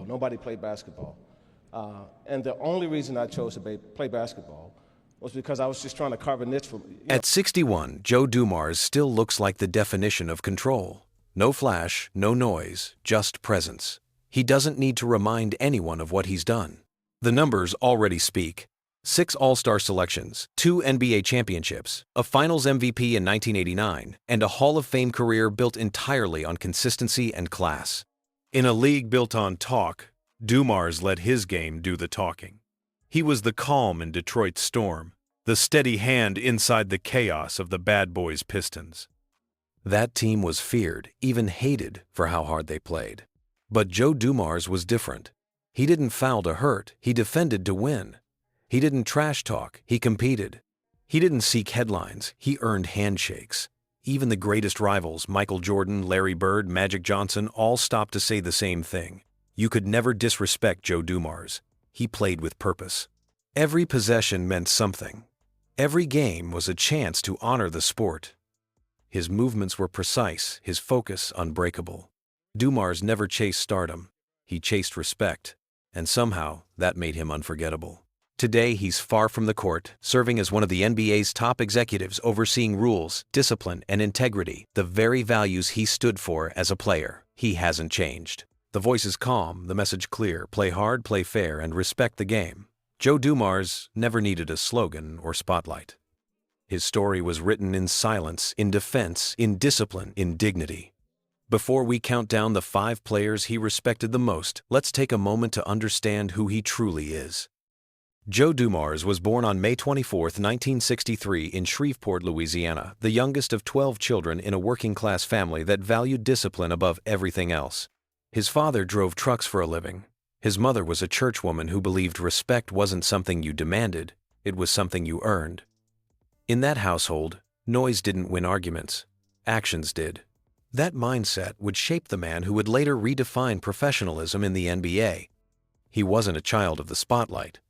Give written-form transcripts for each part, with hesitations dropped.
Nobody played basketball. And the only reason I chose to play basketball was because I was just trying to carve a niche for me. At 61, Joe Dumars still looks like the definition of control. No flash, no noise, just presence. He doesn't need to remind anyone of what he's done. The numbers already speak. 6 All-Star selections, 2 NBA championships, a Finals MVP in 1989, and a Hall of Fame career built entirely on consistency and class. In a league built on talk, Dumars let his game do the talking. He was the calm in Detroit's storm, the steady hand inside the chaos of the bad boys Pistons. That team was feared, even hated, for how hard they played. But Joe Dumars was different. He didn't foul to hurt, he defended to win. He didn't trash talk, he competed. He didn't seek headlines, he earned handshakes. Even the greatest rivals, MichaelJordan, Larry Bird, Magic Johnson, all stopped to say the same thing. You could never disrespect Joe Dumars. He played with purpose. Every possession meant something. Every game was a chance to honor the sport. His movements were precise, his focus unbreakable. Dumars never chased stardom. He chased respect, and somehow that made him unforgettable. Today, he's far from the court, serving as one of the NBA's top executives overseeing rules, discipline, and integrity, the very values he stood for as a player. He hasn't changed. The voice is calm, the message clear: play hard, play fair, and respect the game. Joe Dumars never needed a slogan or spotlight. His story was written in silence, in defense, in discipline, in dignity. Before we count down the 5 players he respected the most, let's take a moment to understand who he truly is. Joe Dumars was born on May 24, 1963 in Shreveport, Louisiana, the youngest of 12 children in a working-class family that valued discipline above everything else. His father drove trucks for a living. His mother was a churchwoman who believed respect wasn't something you demanded, it was something you earned. In that household, noise didn't win arguments, actions did. That mindset would shape the man who would later redefine professionalism in the NBA. He wasn't a child of the spotlight.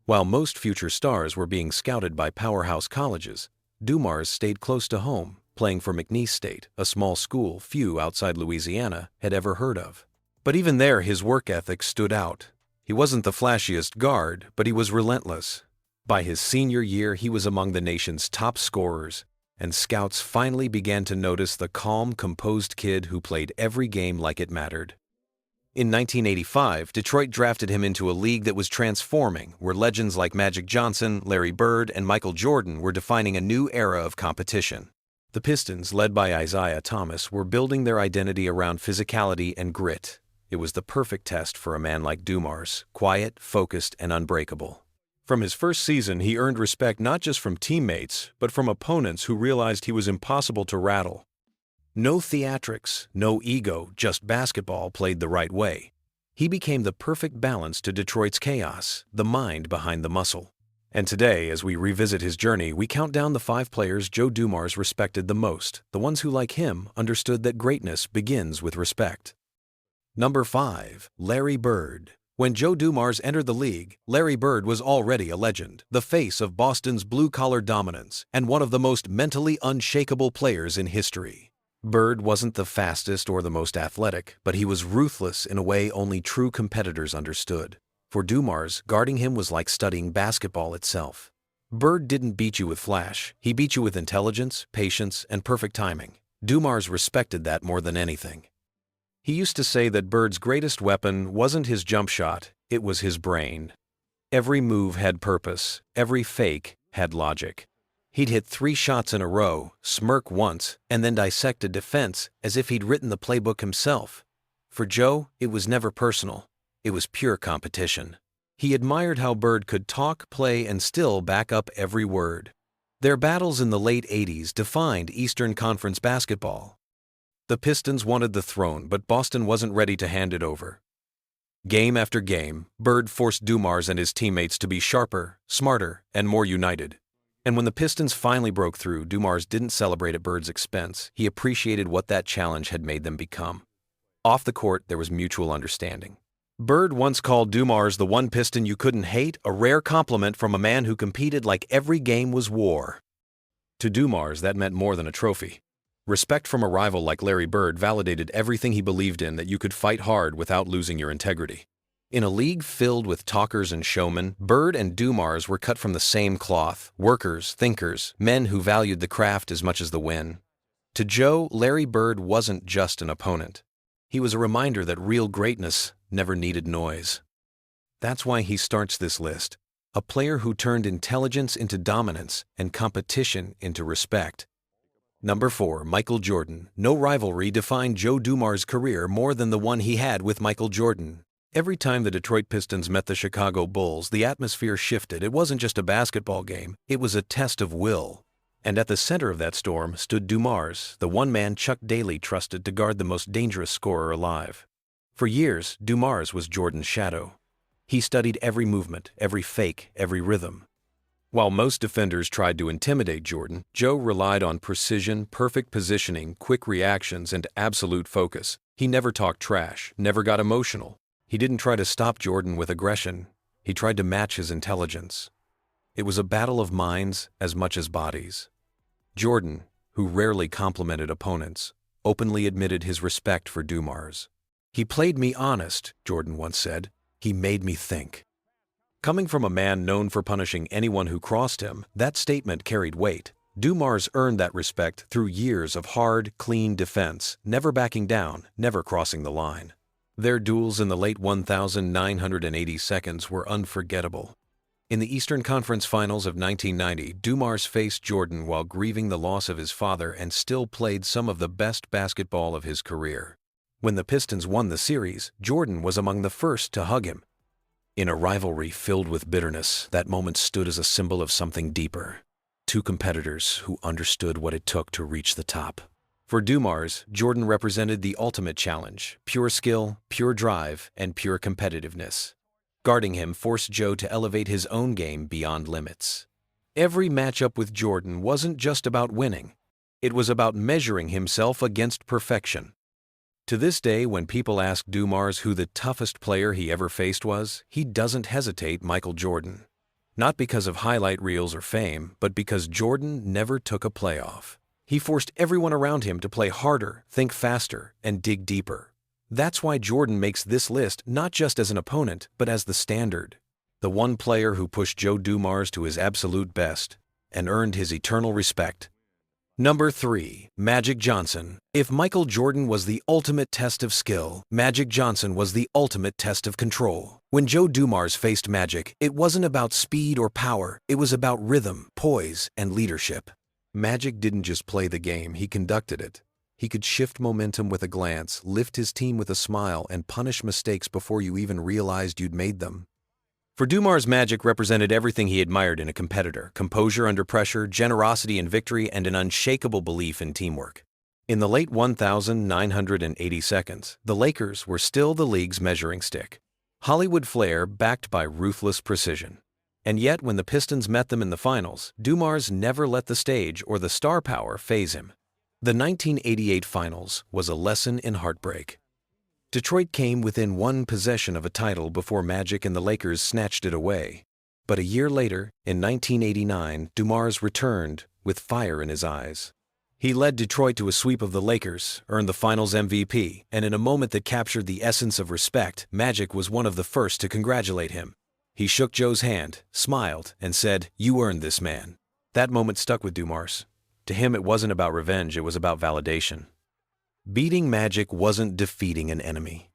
While most future stars were being scouted by powerhouse colleges, Dumars stayed close to home, playing for McNeese State, a small school few outside Louisiana had ever heard of. But even there, his work ethic stood out. He wasn't the flashiest guard, but he was relentless. By his senior year, he was among the nation's top scorers, and scouts finally began to notice the calm, composed kid who played every game like it mattered. In 1985, Detroit drafted him into a league that was transforming, where legends like Magic Johnson, Larry Bird, and MichaelJordan were defining a new era of competition. The Pistons, led by Isiah Thomas, were building their identity around physicality and grit. It was the perfect test for a man like Dumars, quiet, focused, and unbreakable. From his first season, he earned respect not just from teammates, but from opponents who realized he was impossible to rattle. No theatrics, no ego, just basketball played the right way. He became the perfect balance to Detroit's chaos, the mind behind the muscle. And today, as we revisit his journey, we count down the 5 players Joe Dumars respected the most, the ones who, like him, understood that greatness begins with respect. Number 5. Larry Bird. When Joe Dumars entered the league, Larry Bird was already a legend, the face of Boston's blue-collar dominance, and one of the most mentally unshakable players in history. Bird wasn't the fastest or the most athletic, but he was ruthless in a way only true competitors understood. For Dumars, guarding him was like studying basketball itself. Bird didn't beat you with flash, he beat you with intelligence, patience, and perfect timing. Dumars respected that more than anything. He used to say that Bird's greatest weapon wasn't his jump shot, it was his brain. Every move had purpose, every fake had logic. He'd hit 3 shots in a row, smirk once, and then dissect a defense as if he'd written the playbook himself. For Joe, it was never personal. It was pure competition. He admired how Bird could talk, play, and still back up every word. Their battles in the late 80s defined Eastern Conference basketball. The Pistons wanted the throne, but Boston wasn't ready to hand it over. Game after game, Bird forced Dumars and his teammates to be sharper, smarter, and more united. And when the Pistons finally broke through, Dumars didn't celebrate at Bird's expense. He appreciated what that challenge had made them become. Off the court, there was mutual understanding. Bird once called Dumars the one Piston you couldn't hate, a rare compliment from a man who competed like every game was war. To Dumars, that meant more than a trophy. Respect from a rival like Larry Bird validated everything he believed in, that you could fight hard without losing your integrity. In a league filled with talkers and showmen, Bird and Dumars were cut from the same cloth, workers, thinkers, men who valued the craft as much as the win. To Joe, Larry Bird wasn't just an opponent. He was a reminder that real greatness never needed noise. That's why he starts this list, a player who turned intelligence into dominance and competition into respect. Number 4, MichaelJordan. No rivalry defined Joe Dumars' career more than the one he had with MichaelJordan. Every time the Detroit Pistons met the Chicago Bulls, the atmosphere shifted. It wasn't just a basketball game, it was a test of will. And at the center of that storm stood Dumars, the one man Chuck Daly trusted to guard the most dangerous scorer alive. For years, Dumars was Jordan's shadow. He studied every movement, every fake, every rhythm. While most defenders tried to intimidate Jordan, Joe relied on precision, perfect positioning, quick reactions, and absolute focus. He never talked trash, never got emotional. He didn't try to stop Jordan with aggression. He tried to match his intelligence. It was a battle of minds as much as bodies. Jordan, who rarely complimented opponents, openly admitted his respect for Dumars. "He played me honest," Jordan once said. "He made me think." Coming from a man known for punishing anyone who crossed him, that statement carried weight. Dumars earned that respect through years of hard, clean defense, never backing down, never crossing the line. Their duels in the late 1980 seconds were unforgettable. In the Eastern Conference Finals of 1990, Dumars faced Jordan while grieving the loss of his father and still played some of the best basketball of his career. When the Pistons won the series, Jordan was among the first to hug him. In a rivalry filled with bitterness, that moment stood as a symbol of something deeper. Two competitors who understood what it took to reach the top. For Dumars, Jordan represented the ultimate challenge, pure skill, pure drive, and pure competitiveness. Guarding him forced Joe to elevate his own game beyond limits. Every matchup with Jordan wasn't just about winning. It was about measuring himself against perfection. To this day, when people ask Dumars who the toughest player he ever faced was, he doesn't hesitate MichaelJordan. Not because of highlight reels or fame, but because Jordan never took a playoff. He forced everyone around him to play harder, think faster, and dig deeper. That's why Jordan makes this list not just as an opponent, but as the standard. The one player who pushed Joe Dumars to his absolute best and earned his eternal respect. Number 3, Magic Johnson. If MichaelJordan was the ultimate test of skill, Magic Johnson was the ultimate test of control. When Joe Dumars faced Magic, it wasn't about speed or power, it was about rhythm, poise, and leadership. Magic didn't just play the game, he conducted it. He could shift momentum with a glance, lift his team with a smile, and punish mistakes before you even realized you'd made them. For Dumars, Magic represented everything he admired in a competitor: composure under pressure, generosity in victory, and an unshakable belief in teamwork. In the late 1980 seconds, the Lakers were still the league's measuring stick. Hollywood flair backed by ruthless precision. And yet, when the Pistons met them in the finals, Dumars never let the stage or the star power faze him. The 1988 finals was a lesson in heartbreak. Detroit came within one possession of a title before Magic and the Lakers snatched it away. But a year later, in 1989, Dumars returned with fire in his eyes. He led Detroit to a sweep of the Lakers, earned the Finals MVP, and in a moment that captured the essence of respect, Magic was one of the first to congratulate him. He shook Joe's hand, smiled, and said, "You earned this, man." That moment stuck with Dumars. To him, it wasn't about revenge, it was about validation. Beating Magic wasn't defeating an enemy.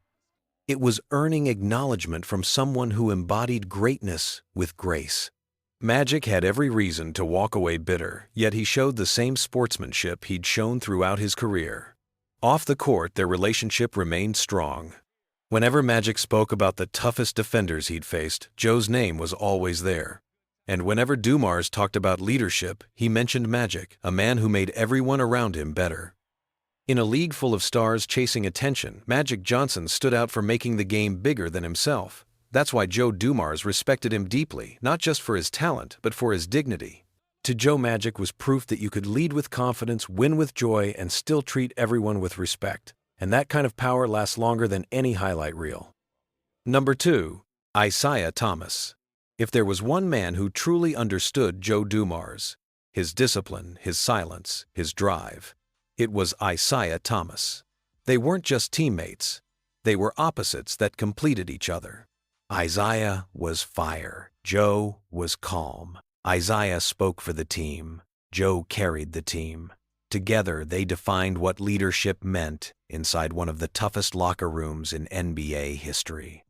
It was earning acknowledgement from someone who embodied greatness with grace. Magic had every reason to walk away bitter, yet he showed the same sportsmanship he'd shown throughout his career. Off the court, their relationship remained strong. Whenever Magic spoke about the toughest defenders he'd faced, Joe's name was always there. And whenever Dumars talked about leadership, he mentioned Magic, a man who made everyone around him better. In a league full of stars chasing attention, Magic Johnson stood out for making the game bigger than himself. That's why Joe Dumars respected him deeply, not just for his talent, but for his dignity. To Joe, Magic was proof that you could lead with confidence, win with joy, and still treat everyone with respect. And that kind of power lasts longer than any highlight reel. Number 2, Isiah Thomas. If there was one man who truly understood Joe Dumars, his discipline, his silence, his drive, it was Isiah Thomas. They weren't just teammates. They were opposites that completed each other. Isiah was fire. Joe was calm. Isiah spoke for the team. Joe carried the team. Together, they defined what leadership meant inside one of the toughest locker rooms in NBA history.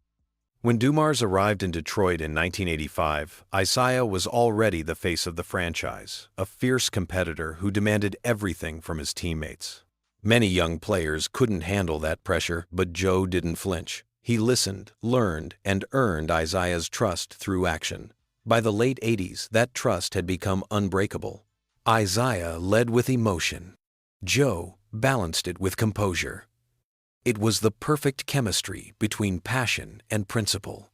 When Dumars arrived in Detroit in 1985, Isiah was already the face of the franchise, a fierce competitor who demanded everything from his teammates. Many young players couldn't handle that pressure, but Joe didn't flinch. He listened, learned, and earned Isiah's trust through action. By the late 80s, that trust had become unbreakable. Isiah led with emotion. Joe balanced it with composure. It was the perfect chemistry between passion and principle.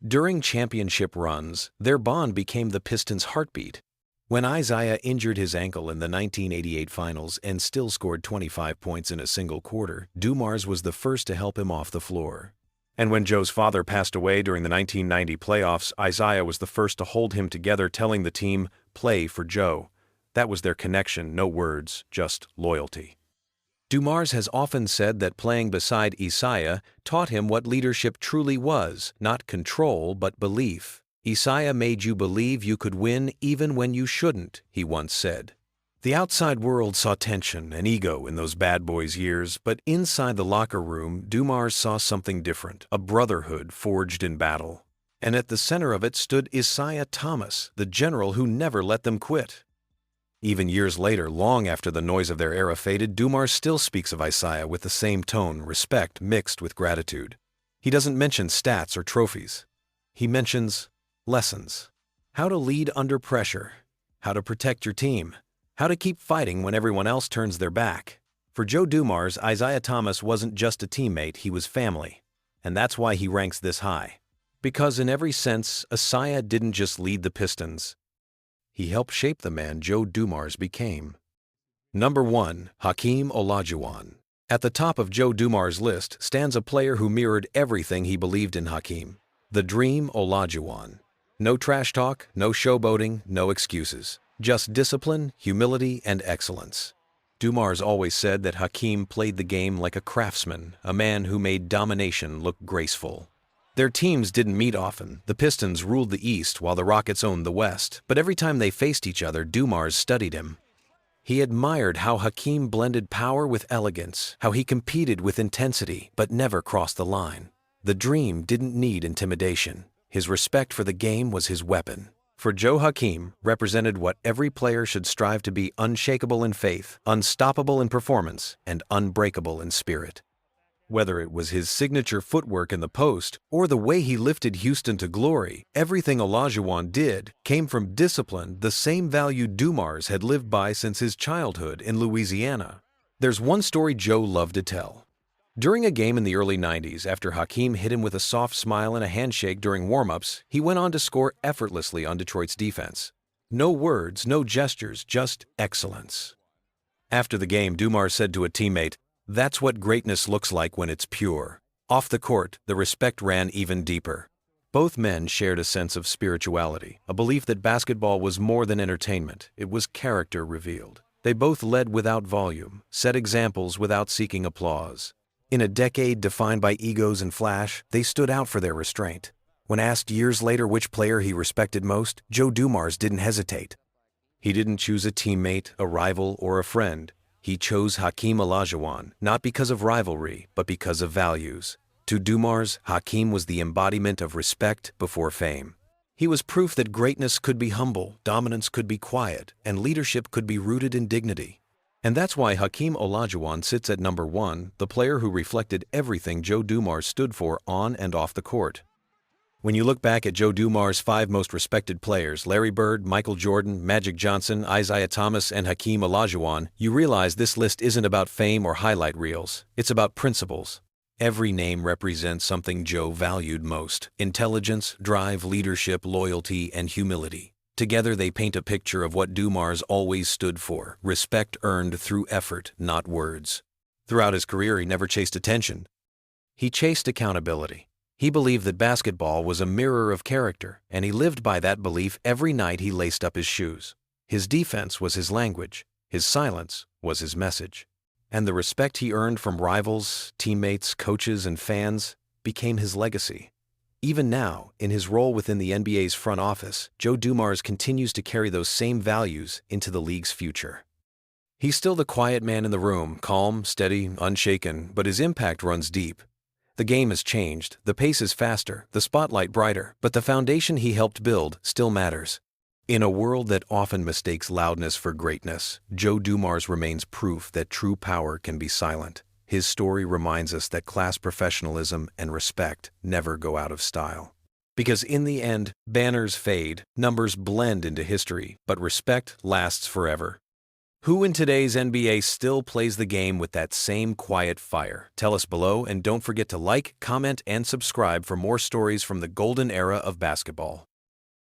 During championship runs, their bond became the Pistons' heartbeat. When Isiah injured his ankle in the 1988 finals and still scored 25 points in a single quarter, Dumars was the first to help him off the floor. And when Joe's father passed away during the 1990 playoffs, Isiah was the first to hold him together, telling the team, "Play for Joe." That was their connection, no words, just loyalty. Dumars has often said that playing beside Isiah taught him what leadership truly was, not control, but belief. "Isiah made you believe you could win even when you shouldn't," he once said. The outside world saw tension and ego in those bad boys' years, but inside the locker room, Dumars saw something different, a brotherhood forged in battle. And at the center of it stood Isiah Thomas, the general who never let them quit. Even years later, long after the noise of their era faded, Dumars still speaks of Isiah with the same tone, respect mixed with gratitude. He doesn't mention stats or trophies. He mentions lessons. How to lead under pressure. How to protect your team. How to keep fighting when everyone else turns their back. For Joe Dumars, Isiah Thomas wasn't just a teammate, he was family. And that's why he ranks this high. Because in every sense, Isiah didn't just lead the Pistons. He helped shape the man Joe Dumars became. Number 1. Hakeem Olajuwon. At the top of Joe Dumars' list stands a player who mirrored everything he believed in Hakeem. The Dream Olajuwon. No trash talk, no showboating, no excuses. Just discipline, humility, and excellence. Dumars always said that Hakeem played the game like a craftsman, a man who made domination look graceful. Their teams didn't meet often. The Pistons ruled the East while the Rockets owned the West, but every time they faced each other, Dumars studied him. He admired how Hakeem blended power with elegance, how he competed with intensity but never crossed the line. The Dream didn't need intimidation. His respect for the game was his weapon. For Joe, Hakeem represented what every player should strive to be: unshakable in faith, unstoppable in performance, and unbreakable in spirit. Whether it was his signature footwork in the post or the way he lifted Houston to glory, everything Olajuwon did came from discipline, the same value Dumars had lived by since his childhood in Louisiana. There's one story Joe loved to tell. During a game in the early 90s, after Hakeem hit him with a soft smile and a handshake during warm-ups, he went on to score effortlessly on Detroit's defense. No words, no gestures, just excellence. After the game, Dumars said to a teammate, "That's what greatness looks like when it's pure." Off the court, the respect ran even deeper. Both men shared a sense of spirituality, a belief that basketball was more than entertainment. It was character revealed. They both led without volume, set examples without seeking applause. In a decade defined by egos and flash, they stood out for their restraint. When asked years later which player he respected most, Joe Dumars didn't hesitate. He didn't choose a teammate, a rival, or a friend. He chose Hakeem Olajuwon, not because of rivalry, but because of values. To Dumars, Hakeem was the embodiment of respect before fame. He was proof that greatness could be humble, dominance could be quiet, and leadership could be rooted in dignity. And that's why Hakeem Olajuwon sits at number 1, the player who reflected everything Joe Dumars stood for on and off the court. When you look back at Joe Dumars' 5 most respected players, Larry Bird, MichaelJordan, Magic Johnson, Isiah Thomas, and Hakeem Olajuwon, you realize this list isn't about fame or highlight reels. It's about principles. Every name represents something Joe valued most: intelligence, drive, leadership, loyalty, and humility. Together they paint a picture of what Dumars always stood for: respect earned through effort, not words. Throughout his career, he never chased attention. He chased accountability. He believed that basketball was a mirror of character, and he lived by that belief every night he laced up his shoes. His defense was his language. His silence was his message. And the respect he earned from rivals, teammates, coaches, and fans became his legacy. Even now, in his role within the NBA's front office, Joe Dumars continues to carry those same values into the league's future. He's still the quiet man in the room, calm, steady, unshaken, but his impact runs deep. The game has changed, the pace is faster, the spotlight brighter, but the foundation he helped build still matters. In a world that often mistakes loudness for greatness, Joe Dumars remains proof that true power can be silent. His story reminds us that class professionalism and respect never go out of style. Because in the end, banners fade, numbers blend into history, but respect lasts forever. Who in today's NBA still plays the game with that same quiet fire? Tell us below, and don't forget to like, comment, and subscribe for more stories from the golden era of basketball.